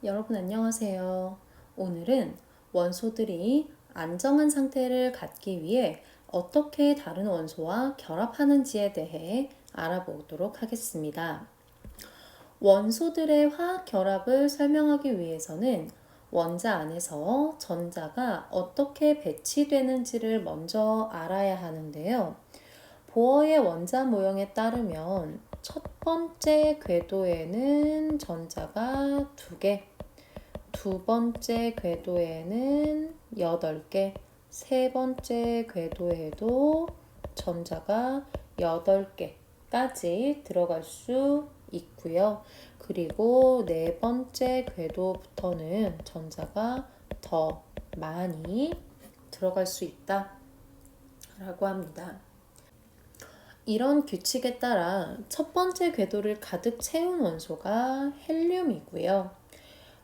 여러분 안녕하세요. 오늘은 원소들이 안정한 상태를 갖기 위해 어떻게 다른 원소와 결합하는지에 대해 알아보도록 하겠습니다. 원소들의 화학 결합을 설명하기 위해서는 원자 안에서 전자가 어떻게 배치되는지를 먼저 알아야 하는데요. 보어의 원자 모형에 따르면 첫 번째 궤도에는 전자가 2개, 두 번째 궤도에는 8개, 세 번째 궤도에도 전자가 8개까지 들어갈 수 있고요. 그리고 네 번째 궤도부터는 전자가 더 많이 들어갈 수 있다 라고 합니다. 이런 규칙에 따라 첫 번째 궤도를 가득 채운 원소가 헬륨이고요.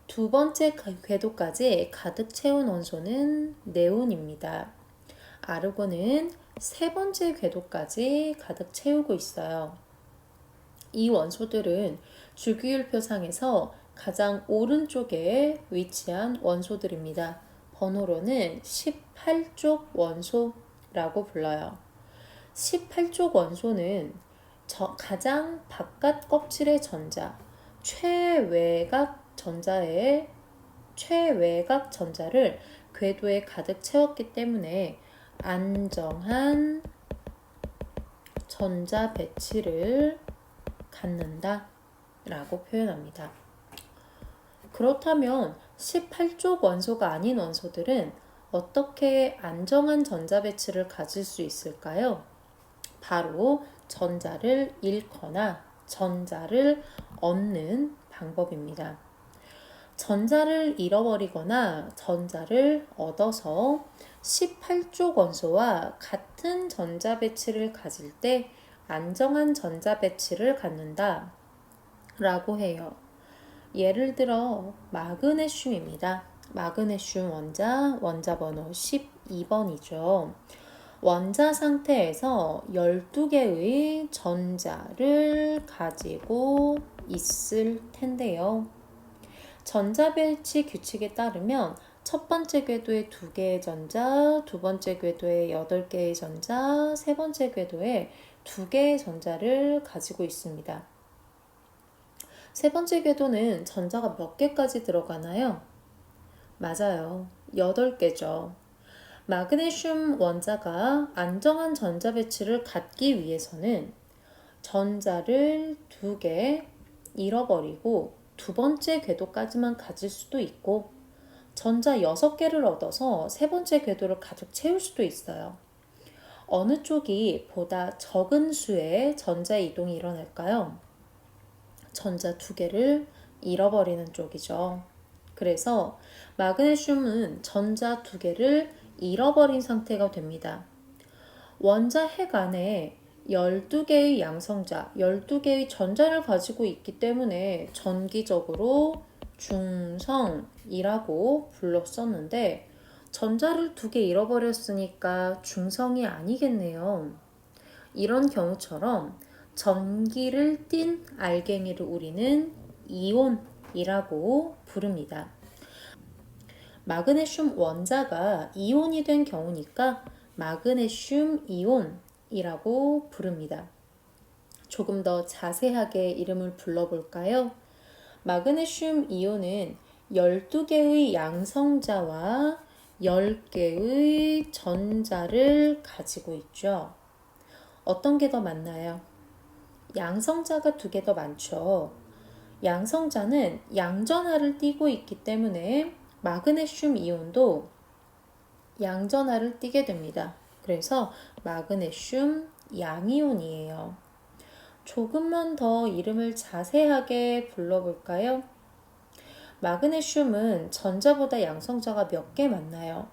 두 번째 궤도까지 가득 채운 원소는 네온입니다. 아르곤은 세 번째 궤도까지 가득 채우고 있어요. 이 원소들은 주기율표상에서 가장 오른쪽에 위치한 원소들입니다. 번호로는 18쪽 원소라고 불러요. 18쪽 원소는 가장 바깥 껍질의 전자, 최외곽 전자를 궤도에 가득 채웠기 때문에 안정한 전자 배치를 갖는다 라고 표현합니다. 그렇다면 18쪽 원소가 아닌 원소들은 어떻게 안정한 전자 배치를 가질 수 있을까요? 바로 전자를 잃거나 전자를 얻는 방법입니다. 전자를 잃어버리거나 전자를 얻어서 18쪽 원소와 같은 전자 배치를 가질 때 안정한 전자 배치를 갖는다 라고 해요. 예를 들어 마그네슘입니다. 마그네슘 원자 번호 12번이죠. 원자 상태에서 12개의 전자를 가지고 있을 텐데요. 전자 배치 규칙에 따르면 첫 번째 궤도에 2개의 전자, 두 번째 궤도에 8개의 전자, 세 번째 궤도에 2개의 전자를 가지고 있습니다. 세 번째 궤도는 전자가 몇 개까지 들어가나요? 맞아요. 8개죠. 마그네슘 원자가 안정한 전자 배치를 갖기 위해서는 전자를 2개 잃어버리고 두 번째 궤도까지만 가질 수도 있고 전자 6개를 얻어서 세 번째 궤도를 가득 채울 수도 있어요. 어느 쪽이 보다 적은 수의 전자 이동이 일어날까요? 전자 2개를 잃어버리는 쪽이죠. 그래서 마그네슘은 전자 2개를 잃어버린 상태가 됩니다. 원자 핵 안에 12개의 양성자, 12개의 전자를 가지고 있기 때문에 전기적으로 중성이라고 불렀었는데 전자를 2개 잃어버렸으니까 중성이 아니겠네요. 이런 경우처럼 전기를 띤 알갱이를 우리는 이온이라고 부릅니다. 마그네슘 원자가 이온이 된 경우니까 마그네슘 이온이라고 부릅니다. 조금 더 자세하게 이름을 불러볼까요? 마그네슘 이온은 12개의 양성자와 10개의 전자를 가지고 있죠. 어떤 게 더 많나요? 양성자가 2개 더 많죠. 양성자는 양전하를 띠고 있기 때문에 마그네슘 이온도 양전하를 띠게 됩니다. 그래서 마그네슘 양이온이에요. 조금만 더 이름을 자세하게 불러볼까요? 마그네슘은 전자보다 양성자가 몇 개 많나요?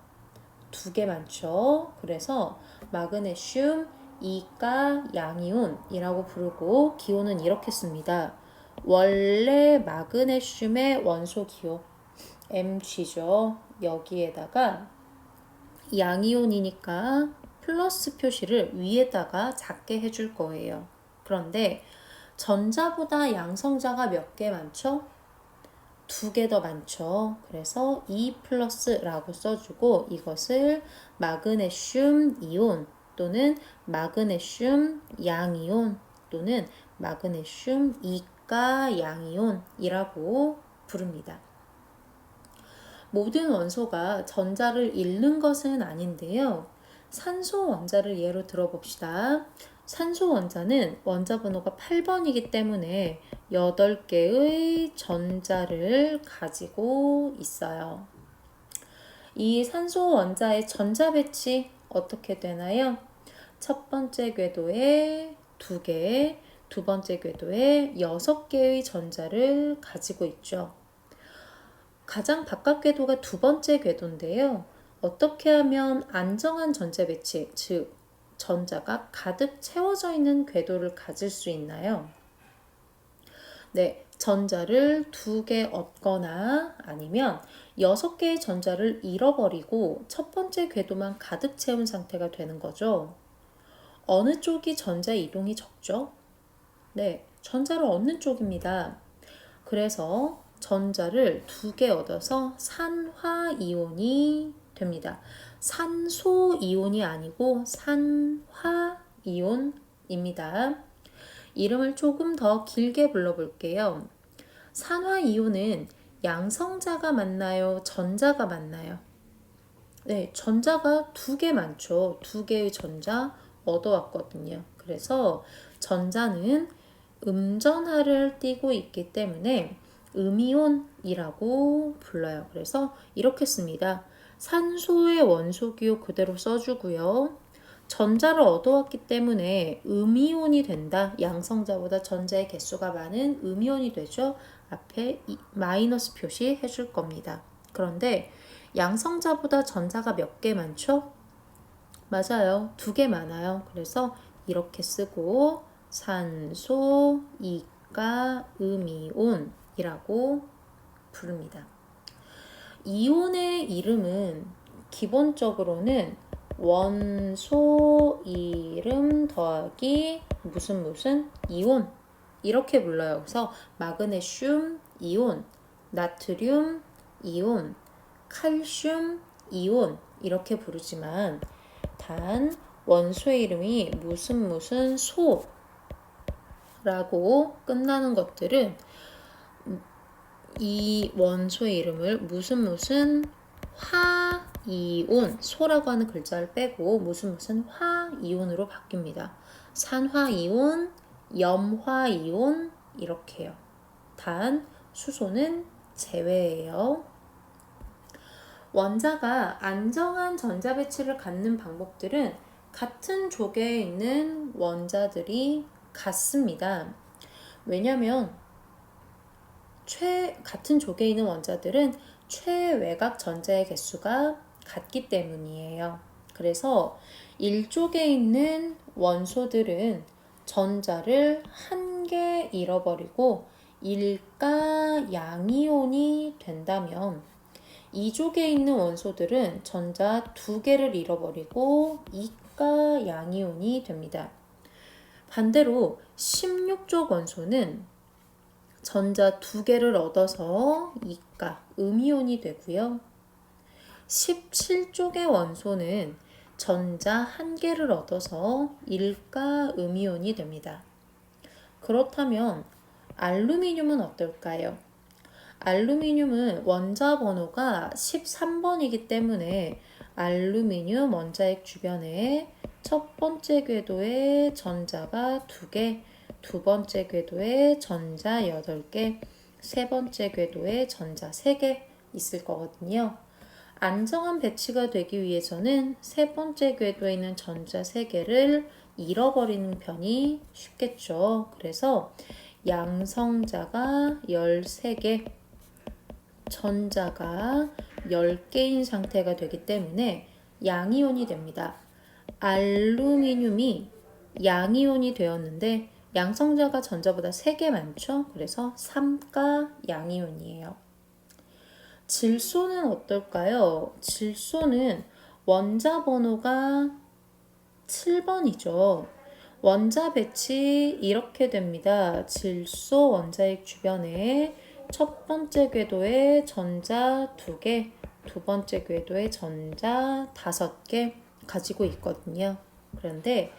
2개 많죠. 그래서 마그네슘 이가 양이온이라고 부르고 기호는 이렇게 씁니다. 원래 마그네슘의 원소 기호 Mg죠. 여기에다가 양이온이니까 플러스 표시를 위에다가 작게 해줄 거예요. 그런데 전자보다 양성자가 몇 개 많죠? 두 개 더 많죠. 그래서 2 플러스라고 써주고 이것을 마그네슘 이온 또는 마그네슘 양이온 또는 마그네슘 이가 양이온이라고 부릅니다. 모든 원소가 전자를 잃는 것은 아닌데요. 산소 원자를 예로 들어봅시다. 산소 원자는 원자 번호가 8번이기 때문에 8개의 전자를 가지고 있어요. 이 산소 원자의 전자 배치 어떻게 되나요? 첫 번째 궤도에 2개, 두 번째 궤도에 6개의 전자를 가지고 있죠. 가장 바깥 궤도가 두 번째 궤도인데요. 어떻게 하면 안정한 전자 배치, 즉 전자가 가득 채워져 있는 궤도를 가질 수 있나요? 네, 전자를 2개 얻거나 아니면 6개의 전자를 잃어버리고 첫 번째 궤도만 가득 채운 상태가 되는 거죠. 어느 쪽이 전자 이동이 적죠? 네, 전자를 얻는 쪽입니다. 그래서 전자를 2개 얻어서 산화이온이 됩니다. 산소이온이 아니고 산화이온입니다. 이름을 조금 더 길게 불러볼게요. 산화이온은 양성자가 맞나요? 전자가 맞나요? 네, 전자가 2개 많죠. 2개의 전자 얻어왔거든요. 그래서 전자는 음전하를 띠고 있기 때문에 음이온이라고 불러요. 그래서 이렇게 씁니다. 산소의 원소 기호 그대로 써주고요. 전자를 얻어왔기 때문에 음이온이 된다. 양성자보다 전자의 개수가 많은 음이온이 되죠. 앞에 마이너스 표시 해줄 겁니다. 그런데 양성자보다 전자가 몇 개 많죠? 맞아요. 2개 많아요. 그래서 이렇게 쓰고 산소, 이가, 음이온이라고 부릅니다. 이온의 이름은 기본적으로는 원소 이름 더하기 무슨 이온 이렇게 불러요. 그래서 마그네슘 이온, 나트륨 이온, 칼슘 이온 이렇게 부르지만 단 원소의 이름이 무슨 소라고 끝나는 것들은 이 원소의 이름을 무슨 화이온, 소라고 하는 글자를 빼고 무슨 화이온으로 바뀝니다. 산화이온, 염화이온 이렇게요. 단 수소는 제외예요. 원자가 안정한 전자 배치를 갖는 방법들은 같은 조개에 있는 원자들이 같습니다. 왜냐하면 같은 조개에 있는 원자들은 최외곽 전자의 개수가 같기 때문이에요. 그래서 1족에 있는 원소들은 전자를 1개 잃어버리고 일가 양이온이 된다면 2족에 있는 원소들은 전자 2개를 잃어버리고 이가 양이온이 됩니다. 반대로 16족 원소는 전자 2개를 얻어서 이가 음이온이 되고요. 17쪽의 원소는 전자 1개를 얻어서 일가 음이온이 됩니다. 그렇다면 알루미늄은 어떨까요? 알루미늄은 원자 번호가 13번이기 때문에 알루미늄 원자핵 주변에 첫 번째 궤도에 전자가 2개, 두 번째 궤도에 전자 8개, 세 번째 궤도에 전자 3개 있을 거거든요. 안정한 배치가 되기 위해서는 세 번째 궤도에 있는 전자 3개를 잃어버리는 편이 쉽겠죠. 그래서 양성자가 13개, 전자가 10개인 상태가 되기 때문에 양이온이 됩니다. 알루미늄이 양이온이 되었는데 양성자가 전자보다 3개 많죠? 그래서 3가 양이온이에요. 질소는 어떨까요? 질소는 원자 번호가 7번이죠. 원자 배치 이렇게 됩니다. 질소 원자핵 주변에 첫 번째 궤도에 전자 2개, 두 번째 궤도에 전자 5개 가지고 있거든요. 그런데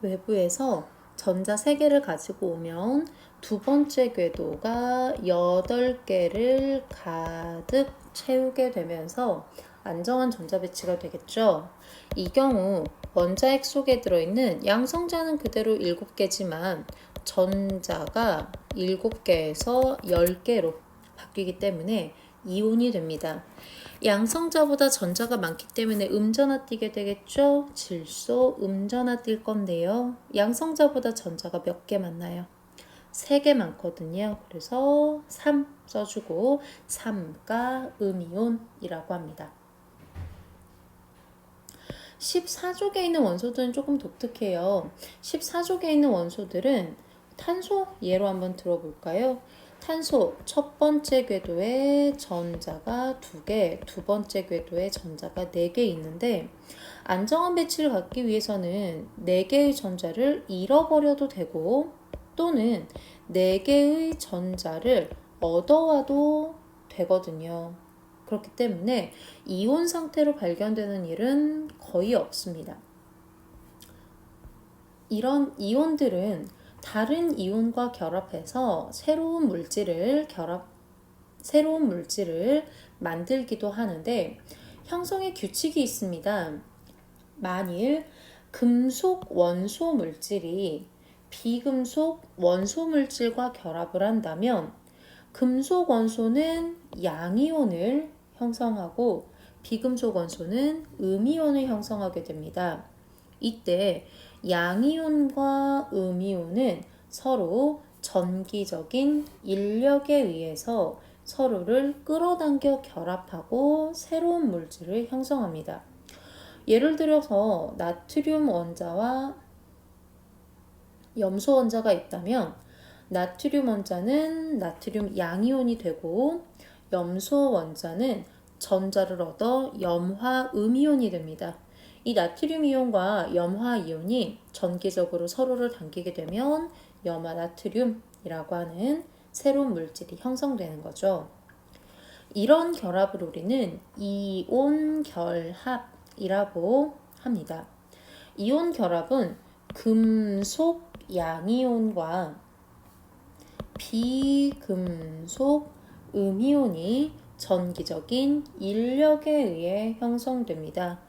외부에서 전자 3개를 가지고 오면 두 번째 궤도가 8개를 가득 채우게 되면서 안정한 전자 배치가 되겠죠. 이 경우 원자핵 속에 들어있는 양성자는 그대로 7개지만 전자가 7개에서 10개로 바뀌기 때문에 이온이 됩니다. 양성자보다 전자가 많기 때문에 음전화 띄게 되겠죠? 질소 음전화 뜰 건데요. 양성자보다 전자가 몇 개 많나요? 3개 많거든요. 그래서 3 써주고 3가 음이온이라고 합니다. 14족에 있는 원소들은 조금 독특해요. 14족에 있는 원소들은 탄소 예로 한번 들어볼까요? 탄소 첫 번째 궤도에 전자가 2개, 두 번째 궤도에 전자가 4개 있는데 안정한 배치를 갖기 위해서는 4개의 전자를 잃어버려도 되고 또는 4개의 전자를 얻어와도 되거든요. 그렇기 때문에 이온 상태로 발견되는 일은 거의 없습니다. 이런 이온들은 다른 이온과 결합해서 새로운 물질을 만들기도 하는데 형성의 규칙이 있습니다. 만일 금속 원소 물질이 비금속 원소 물질과 결합을 한다면 금속 원소는 양이온을 형성하고 비금속 원소는 음이온을 형성하게 됩니다. 이때 양이온과 음이온은 서로 전기적인 인력에 의해서 서로를 끌어당겨 결합하고 새로운 물질을 형성합니다. 예를 들어서 나트륨 원자와 염소 원자가 있다면 나트륨 원자는 나트륨 양이온이 되고 염소 원자는 전자를 얻어 염화 음이온이 됩니다. 이 나트륨 이온과 염화 이온이 전기적으로 서로를 당기게 되면 염화 나트륨이라고 하는 새로운 물질이 형성되는 거죠. 이런 결합을 우리는 이온 결합이라고 합니다. 이온 결합은 금속 양이온과 비금속 음이온이 전기적인 인력에 의해 형성됩니다.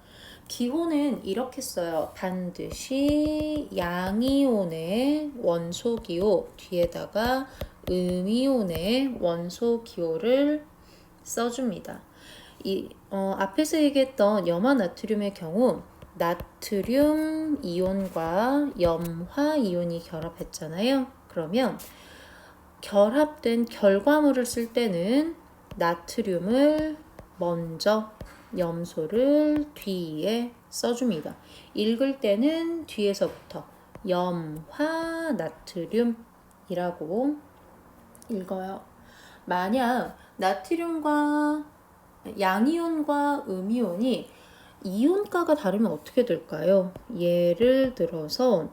기호는 이렇게 써요. 반드시 양이온의 원소기호 뒤에다가 음이온의 원소기호를 써줍니다. 앞에서 얘기했던 염화 나트륨의 경우 나트륨 이온과 염화 이온이 결합했잖아요. 그러면 결합된 결과물을 쓸 때는 나트륨을 먼저 염소를 뒤에 써줍니다. 읽을 때는 뒤에서부터 염화 나트륨이라고 읽어요. 만약 나트륨과 양이온과 음이온이 이온가가 다르면 어떻게 될까요? 예를 들어서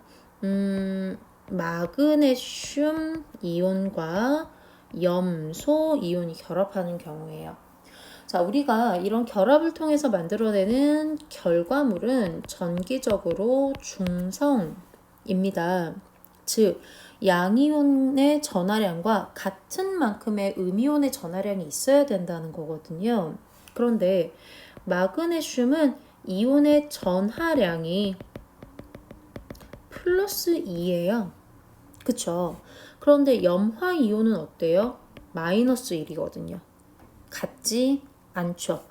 마그네슘 이온과 염소 이온이 결합하는 경우예요. 자, 우리가 이런 결합을 통해서 만들어내는 결과물은 전기적으로 중성입니다. 즉, 양이온의 전하량과 같은 만큼의 음이온의 전하량이 있어야 된다는 거거든요. 그런데 마그네슘은 이온의 전하량이 플러스 2예요. 그쵸? 그런데 염화 이온은 어때요? 마이너스 1이거든요. 같지 않죠.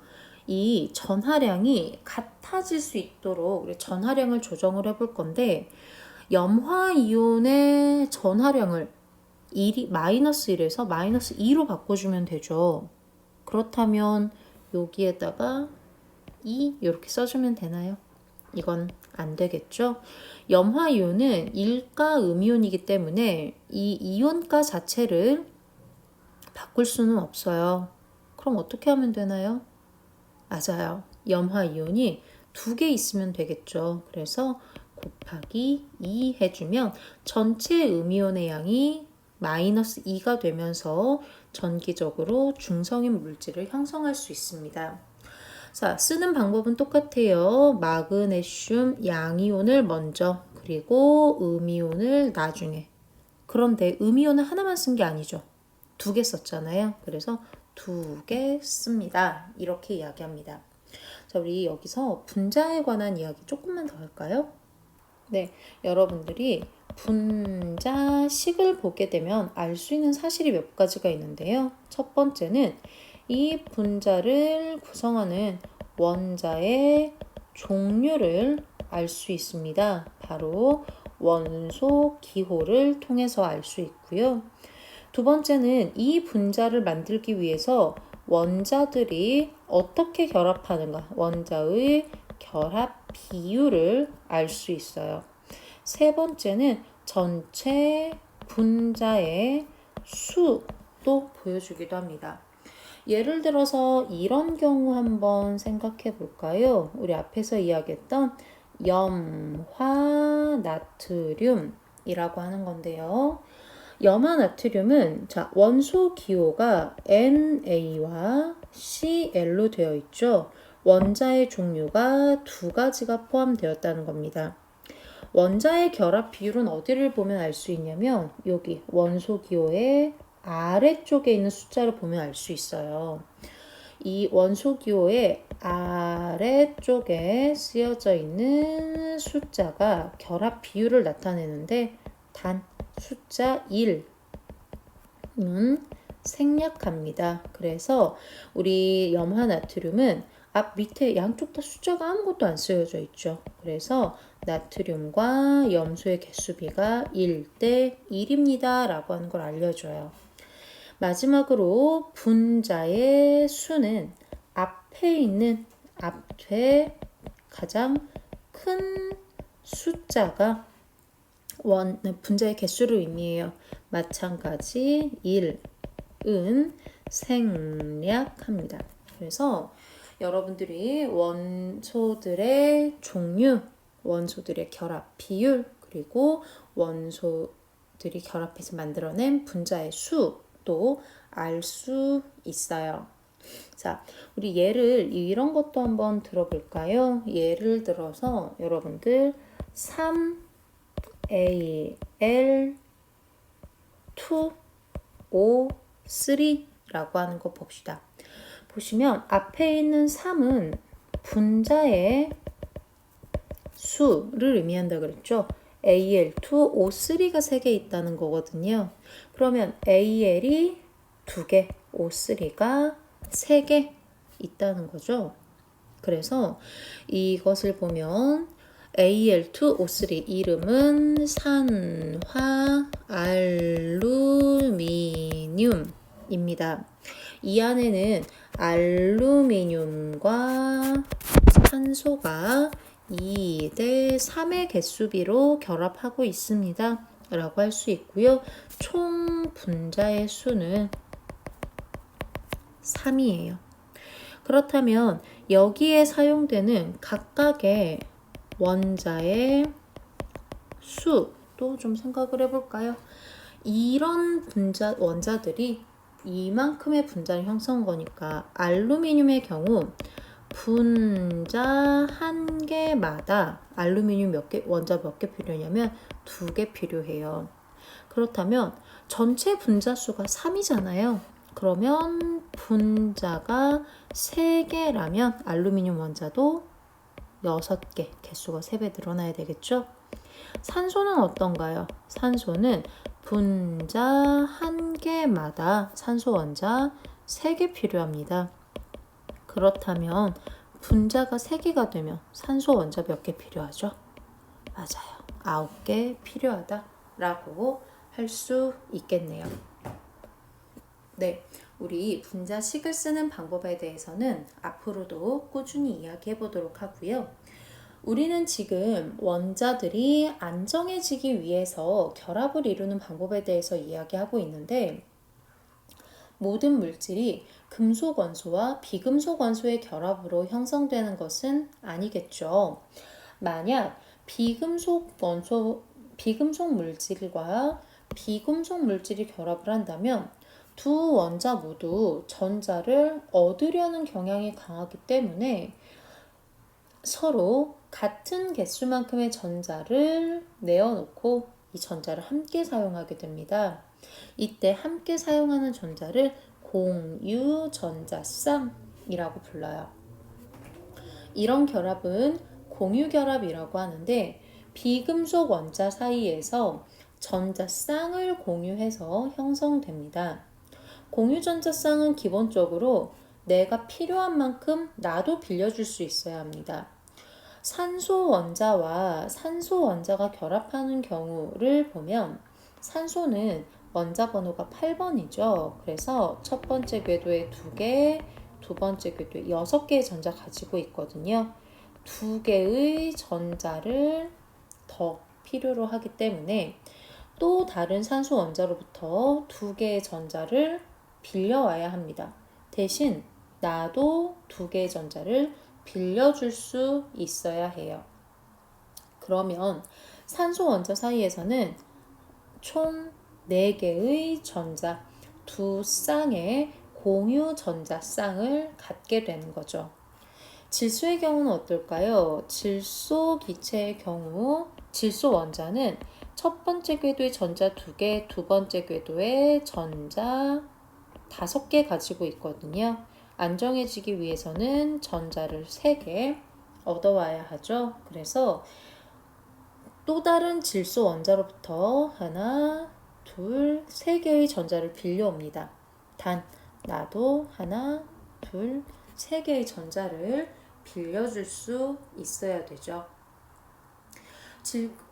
이 전하량이 같아질 수 있도록 우리 전하량을 조정을 해볼 건데 염화 이온의 전하량을 마이너스 1에서 마이너스 2로 바꿔주면 되죠. 그렇다면 여기에다가 2 이렇게 써주면 되나요? 이건 안 되겠죠. 염화 이온은 일가 음이온이기 때문에 이 이온가 자체를 바꿀 수는 없어요. 그럼 어떻게 하면 되나요? 맞아요. 염화 이온이 2개 있으면 되겠죠. 그래서 곱하기 2 해주면 전체 음이온의 양이 마이너스 2가 되면서 전기적으로 중성인 물질을 형성할 수 있습니다. 자, 쓰는 방법은 똑같아요. 마그네슘 양이온을 먼저, 그리고 음이온을 나중에. 그런데 음이온을 하나만 쓴 게 아니죠. 2개 썼잖아요. 그래서 2개 씁니다. 이렇게 이야기합니다. 자, 우리 여기서 분자에 관한 이야기 조금만 더 할까요? 네, 여러분들이 분자식을 보게 되면 알 수 있는 사실이 몇 가지가 있는데요. 첫 번째는 이 분자를 구성하는 원자의 종류를 알 수 있습니다. 바로 원소 기호를 통해서 알 수 있고요. 두 번째는 이 분자를 만들기 위해서 원자들이 어떻게 결합하는가, 원자의 결합 비율을 알 수 있어요. 세 번째는 전체 분자의 수도 보여주기도 합니다. 예를 들어서 이런 경우 한번 생각해 볼까요? 우리 앞에서 이야기했던 염화나트륨이라고 하는 건데요. 염화나트륨은 자, 원소 기호가 NA와 CL로 되어 있죠. 원자의 종류가 2가지가 포함되었다는 겁니다. 원자의 결합 비율은 어디를 보면 알 수 있냐면 여기 원소 기호의 아래쪽에 있는 숫자를 보면 알 수 있어요. 이 원소 기호의 아래쪽에 쓰여져 있는 숫자가 결합 비율을 나타내는데 단 숫자 1은 생략합니다. 그래서 우리 염화나트륨은 앞 밑에 양쪽 다 숫자가 아무것도 안 쓰여져 있죠. 그래서 나트륨과 염소의 개수비가 1대 1입니다. 라고 하는 걸 알려줘요. 마지막으로 분자의 수는 앞에 가장 큰 숫자가 분자의 개수를 의미해요. 마찬가지 1은 생략합니다. 그래서 여러분들이 원소들의 종류, 원소들의 결합 비율, 그리고 원소들이 결합해서 만들어낸 분자의 수도 알 수 있어요. 자, 우리 예를 이런 것도 한번 들어볼까요? 예를 들어서 여러분들 3Al2O3라고 하는 거 봅시다. 보시면 앞에 있는 3은 분자의 수를 의미한다 그랬죠. Al2O3가 3개 있다는 거거든요. 그러면 Al이 2개, O3가 3개 있다는 거죠. 그래서 이것을 보면 Al2O3 이름은 산화알루미늄입니다. 이 안에는 알루미늄과 산소가 2대 3의 개수비로 결합하고 있습니다. 라고 할 수 있고요. 총 분자의 수는 3이에요. 그렇다면 여기에 사용되는 각각의 원자의 수도 좀 생각을 해볼까요? 이런 원자들이 이만큼의 분자를 형성한 거니까 알루미늄의 경우 분자 한 개마다 알루미늄 원자 몇 개 필요하냐면 2개 필요해요. 그렇다면 전체 분자 수가 3이잖아요. 그러면 분자가 3개라면 알루미늄 원자도 6개, 개수가 3배 늘어나야 되겠죠? 산소는 어떤가요? 산소는 분자 한 개마다 산소 원자 3개 필요합니다. 그렇다면 분자가 3개가 되면 산소 원자 몇 개 필요하죠? 맞아요. 9개 필요하다라고 할 수 있겠네요. 네, 우리 분자식을 쓰는 방법에 대해서는 앞으로도 꾸준히 이야기해 보도록 하고요. 우리는 지금 원자들이 안정해지기 위해서 결합을 이루는 방법에 대해서 이야기하고 있는데 모든 물질이 금속 원소와 비금속 원소의 결합으로 형성되는 것은 아니겠죠. 만약 비금속 물질과 비금속 물질이 결합을 한다면 두 원자 모두 전자를 얻으려는 경향이 강하기 때문에 서로 같은 개수만큼의 전자를 내어놓고 이 전자를 함께 사용하게 됩니다. 이때 함께 사용하는 전자를 공유전자쌍이라고 불러요. 이런 결합은 공유결합이라고 하는데 비금속 원자 사이에서 전자쌍을 공유해서 형성됩니다. 공유전자쌍은 기본적으로 내가 필요한 만큼 나도 빌려줄 수 있어야 합니다. 산소 원자와 산소 원자가 결합하는 경우를 보면 산소는 원자 번호가 8번이죠. 그래서 첫 번째 궤도에 2개, 두 번째 궤도에 6개의 전자 가지고 있거든요. 2개의 전자를 더 필요로 하기 때문에 또 다른 산소 원자로부터 2개의 전자를 빌려와야 합니다. 대신 나도 2개의 전자를 빌려줄 수 있어야 해요. 그러면 산소 원자 사이에서는 총 4개의 전자, 두 쌍의 공유 전자쌍을 갖게 되는 거죠. 질소의 경우는 어떨까요? 질소 기체의 경우 질소 원자는 첫 번째 궤도에 전자 2개, 두 번째 궤도에 전자 5개 가지고 있거든요. 안정해지기 위해서는 전자를 3개 얻어와야 하죠. 그래서 또 다른 질소 원자로부터 하나, 둘, 3개의 전자를 빌려옵니다. 단 나도 하나, 둘, 3개의 전자를 빌려줄 수 있어야 되죠.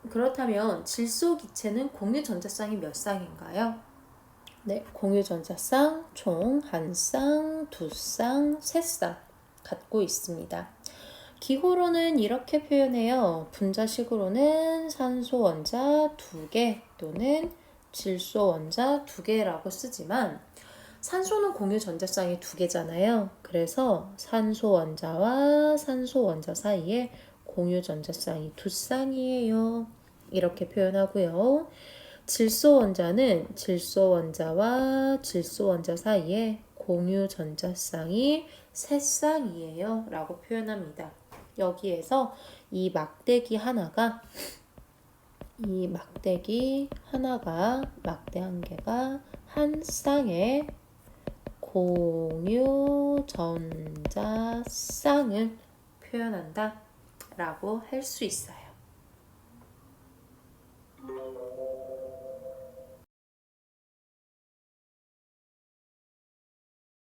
그렇다면 질소 기체는 공유 전자쌍이 몇 쌍인가요? 네, 공유 전자쌍 총 1쌍, 2쌍, 3쌍 갖고 있습니다. 기호로는 이렇게 표현해요. 분자식으로는 산소 원자 2개 또는 질소 원자 2개라고 쓰지만 산소는 공유 전자쌍이 2개잖아요. 그래서 산소 원자와 산소 원자 사이에 공유 전자쌍이 2쌍이에요. 이렇게 표현하고요. 질소 원자는 질소 원자와 질소 원자 사이에 공유 전자쌍이 3쌍이에요. 라고 표현합니다. 여기에서 이 막대기 하나가 막대 한 개가 한 쌍의 공유 전자쌍을 표현한다 라고 할 수 있어요.